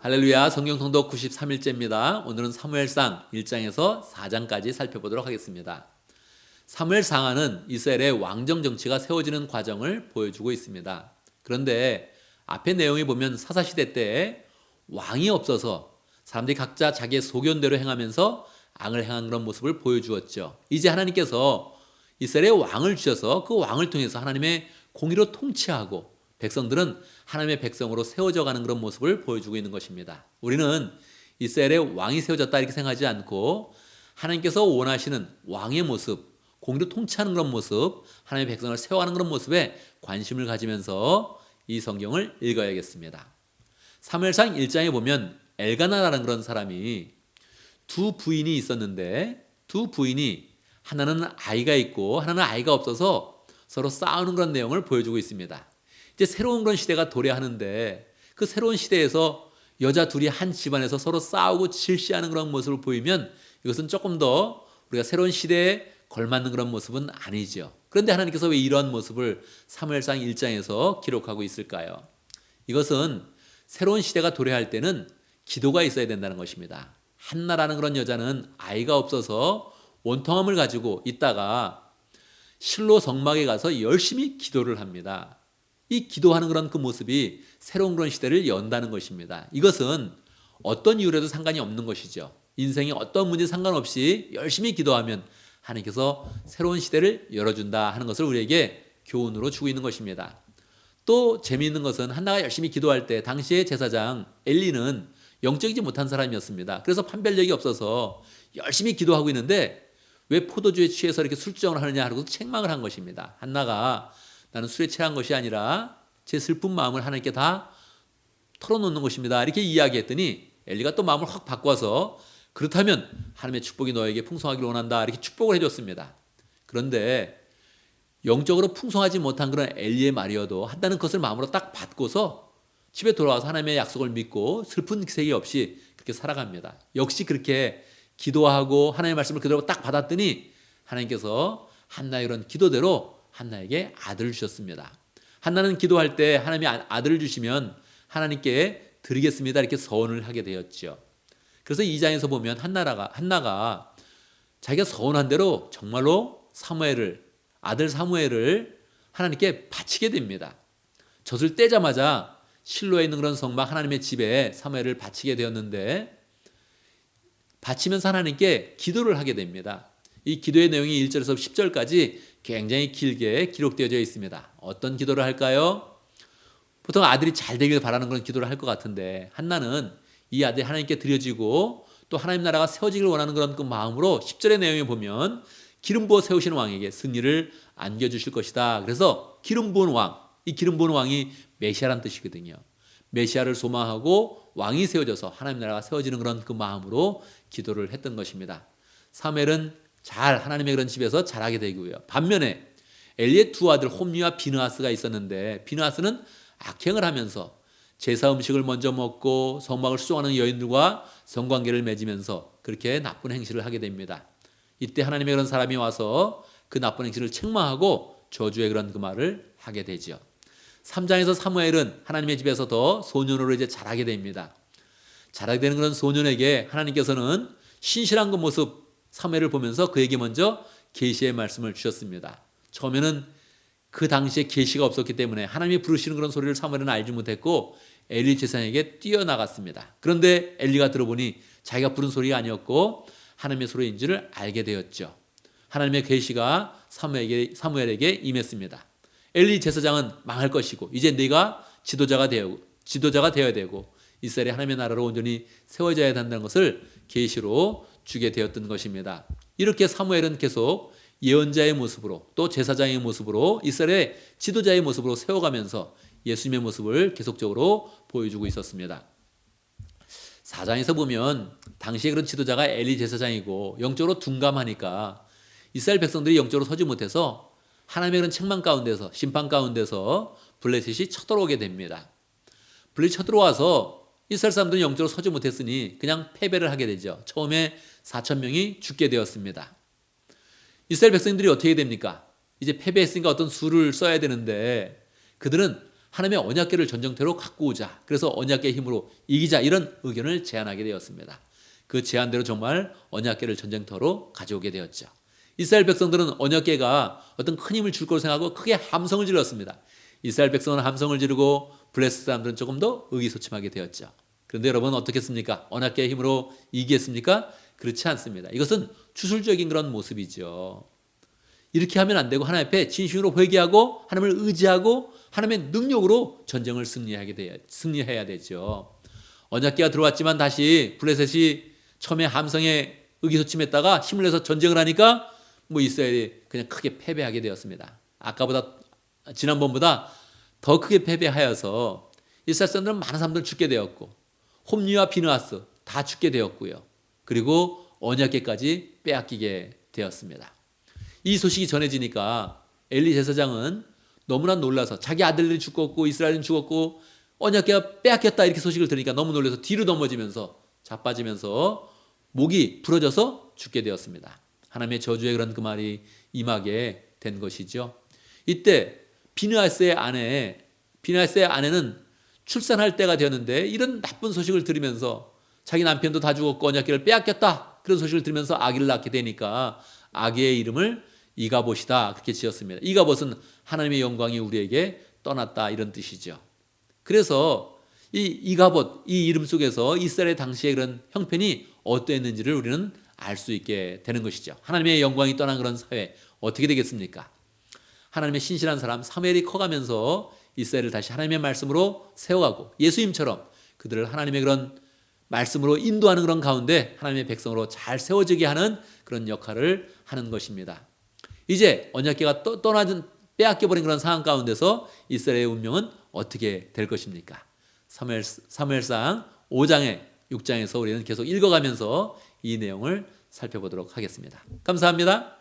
할렐루야. 성경 통독 93일째입니다. 오늘은 사무엘상 1장에서 4장까지 살펴보도록 하겠습니다. 사무엘상하는 이스라엘의 왕정 정치가 세워지는 과정을 보여주고 있습니다. 그런데 앞의 내용에 보면 사사시대 때 왕이 없어서 사람들이 각자 자기의 소견대로 행하면서 악을 행한 그런 모습을 보여주었죠. 이제 하나님께서 이스라엘의 왕을 주셔서 그 왕을 통해서 하나님의 공의로 통치하고 백성들은 하나님의 백성으로 세워져 가는 그런 모습을 보여주고 있는 것입니다. 우리는 이스라엘의 왕이 세워졌다 이렇게 생각하지 않고 하나님께서 원하시는 왕의 모습, 공의로 통치하는 그런 모습, 하나님의 백성을 세워가는 그런 모습에 관심을 가지면서 이 성경을 읽어야겠습니다. 사무엘상 1장에 보면 엘가나라는 그런 사람이 두 부인이 있었는데 두 부인이 하나는 아이가 있고 하나는 아이가 없어서 서로 싸우는 그런 내용을 보여주고 있습니다. 이제 새로운 그런 시대가 도래하는데 그 새로운 시대에서 여자 둘이 한 집안에서 서로 싸우고 질시하는 그런 모습을 보이면 이것은 조금 더 우리가 새로운 시대에 걸맞는 그런 모습은 아니죠. 그런데 하나님께서 왜 이런 모습을 사무엘상 1장에서 기록하고 있을까요? 이것은 새로운 시대가 도래할 때는 기도가 있어야 된다는 것입니다. 한나라는 그런 여자는 아이가 없어서 원통함을 가지고 있다가 실로 성막에 가서 열심히 기도를 합니다. 이 기도하는 그런 그 모습이 새로운 그런 시대를 연다는 것입니다. 이것은 어떤 이유라도 상관이 없는 것이죠. 인생에 어떤 문제 상관없이 열심히 기도하면 하나님께서 새로운 시대를 열어준다 하는 것을 우리에게 교훈으로 주고 있는 것입니다. 또 재미있는 것은 한나가 열심히 기도할 때 당시의 제사장 엘리는 영적이지 못한 사람이었습니다. 그래서 판별력이 없어서 열심히 기도하고 있는데 왜 포도주에 취해서 이렇게 술주정을 하느냐 하고 책망을 한 것입니다. 한나가 나는 술에 취한 것이 아니라 제 슬픈 마음을 하나님께 다 털어놓는 것입니다. 이렇게 이야기했더니 엘리가 또 마음을 확 바꿔서 그렇다면 하나님의 축복이 너에게 풍성하기를 원한다 이렇게 축복을 해줬습니다. 그런데 영적으로 풍성하지 못한 그런 엘리의 말이어도 한다는 것을 마음으로 딱 받고서 집에 돌아와서 하나님의 약속을 믿고 슬픈 기색이 없이 그렇게 살아갑니다. 역시 그렇게 기도하고 하나님의 말씀을 그대로 딱 받았더니 하나님께서 한나의 그런 기도대로 한나에게 아들을 주셨습니다. 한나는 기도할 때 하나님이 아들을 주시면 하나님께 드리겠습니다 이렇게 서원을 하게 되었죠. 그래서 2장에서 보면 한나가 자기가 서원한 대로 정말로 아들 사무엘을 하나님께 바치게 됩니다. 젖을 떼자마자 실로에 있는 그런 성막 하나님의 집에 사무엘을 바치게 되었는데 바치면서 하나님께 기도를 하게 됩니다. 이 기도의 내용이 1절에서 10절까지 굉장히 길게 기록되어져 있습니다. 어떤 기도를 할까요? 보통 아들이 잘 되길 바라는 그런 기도를 할 것 같은데 한나는 이 아들이 하나님께 드려지고 또 하나님 나라가 세워지길 원하는 그런 그 마음으로 10절의 내용에 보면 기름 부어 세우시는 왕에게 승리를 안겨주실 것이다. 그래서 기름 부은 왕, 이 기름 부은 왕이 메시아란 뜻이거든요. 메시아를 소망하고 왕이 세워져서 하나님 나라가 세워지는 그런 그 마음으로 기도를 했던 것입니다. 사무엘은 잘 하나님의 그런 집에서 자라게 되고요. 반면에 엘리의 두 아들 홈리와 비느하스가 있었는데 비느하스는 악행을 하면서 제사 음식을 먼저 먹고 성막을 수종하는 여인들과 성관계를 맺으면서 그렇게 나쁜 행실을 하게 됩니다. 이때 하나님의 그런 사람이 와서 그 나쁜 행실을 책망하고 저주의 그런 그 말을 하게 되죠. 3장에서 사무엘은 하나님의 집에서 더 소년으로 이제 자라게 됩니다. 자라게 되는 그런 소년에게 하나님께서는 신실한 그 모습 사무엘을 보면서 그에게 먼저 계시의 말씀을 주셨습니다. 처음에는 그 당시에 계시가 없었기 때문에 하나님이 부르시는 그런 소리를 사무엘은 알지 못했고 엘리 제사장에게 뛰어나갔습니다. 그런데 엘리가 들어보니 자기가 부른 소리가 아니었고 하나님의 소리인 줄을 알게 되었죠. 하나님의 계시가 사무엘에게 임했습니다. 엘리 제사장은 망할 것이고 이제 네가 지도자가 되어야 되고 이스라엘이 하나님의 나라로 온전히 세워져야 한다는 것을 계시로 주게 되었던 것입니다. 이렇게 사무엘은 계속 예언자의 모습으로 또 제사장의 모습으로 이스라엘의 지도자의 모습으로 세워가면서 예수님의 모습을 계속적으로 보여주고 있었습니다. 4장에서 보면 당시에 그런 지도자가 엘리 제사장이고 영적으로 둔감하니까 이스라엘 백성들이 영적으로 서지 못해서 하나님의 그런 책망 가운데서 심판 가운데서 블레셋이 쳐들어오게 됩니다. 블레셋이 쳐들어와서 이스라엘 사람들은 영적으로 서지 못했으니 그냥 패배를 하게 되죠. 처음에 4,000명이 죽게 되었습니다. 이스라엘 백성들이 어떻게 됩니까? 이제 패배했으니까 어떤 수를 써야 되는데 그들은 하나님의 언약궤를 전쟁터로 갖고 오자. 그래서 언약궤의 힘으로 이기자. 이런 의견을 제안하게 되었습니다. 그 제안대로 정말 언약궤를 전쟁터로 가져오게 되었죠. 이스라엘 백성들은 언약궤가 어떤 큰 힘을 줄 거로 생각하고 크게 함성을 질렀습니다. 이스라엘 백성은 함성을 지르고 블레셋 사람들은 조금 더 의기소침하게 되었죠. 그런데 여러분 어떻겠습니까? 언약궤의 힘으로 이기겠습니까? 그렇지 않습니다. 이것은 추술적인 그런 모습이죠. 이렇게 하면 안 되고 하나님 앞에 진심으로 회개하고 하나님을 의지하고 하나님의 능력으로 전쟁을 승리해야 되죠. 언약궤가 들어왔지만 다시 블레셋이 처음에 함성에 의기소침했다가 힘을 내서 전쟁을 하니까 이스라엘이 그냥 크게 패배하게 되었습니다. 지난번보다 더 크게 패배하여서 이스라엘 사람들은 많은 사람들 죽게 되었고 홈리와 비느하스 다 죽게 되었고요. 그리고 언약궤까지 빼앗기게 되었습니다. 이 소식이 전해지니까 엘리 제사장은 너무나 놀라서 자기 아들들이 죽었고 이스라엘은 죽었고 언약궤가 빼앗겼다 이렇게 소식을 들으니까 너무 놀라서 뒤로 넘어지면서 자빠지면서 목이 부러져서 죽게 되었습니다. 하나님의 저주의 그런 그 말이 임하게 된 것이죠. 이때 비느하스의 아내는 출산할 때가 되었는데 이런 나쁜 소식을 들으면서 자기 남편도 다 죽었고 언약궤를 빼앗겼다 그런 소식을 들으면서 아기를 낳게 되니까 아기의 이름을 이가봇이다 그렇게 지었습니다. 이가봇은 하나님의 영광이 우리에게 떠났다 이런 뜻이죠. 그래서 이 이가봇 이 이름 속에서 이스라엘 당시의 그런 형편이 어떠했는지를 우리는 알 수 있게 되는 것이죠. 하나님의 영광이 떠난 그런 사회 어떻게 되겠습니까? 하나님의 신실한 사람 사무엘이 커가면서 이스라엘을 다시 하나님의 말씀으로 세워가고 예수님처럼 그들을 하나님의 그런 말씀으로 인도하는 그런 가운데 하나님의 백성으로 잘 세워지게 하는 그런 역할을 하는 것입니다. 이제 언약궤가 빼앗겨버린 그런 상황 가운데서 이스라엘의 운명은 어떻게 될 것입니까? 사무엘상 5장에 6장에서 우리는 계속 읽어가면서 이 내용을 살펴보도록 하겠습니다. 감사합니다.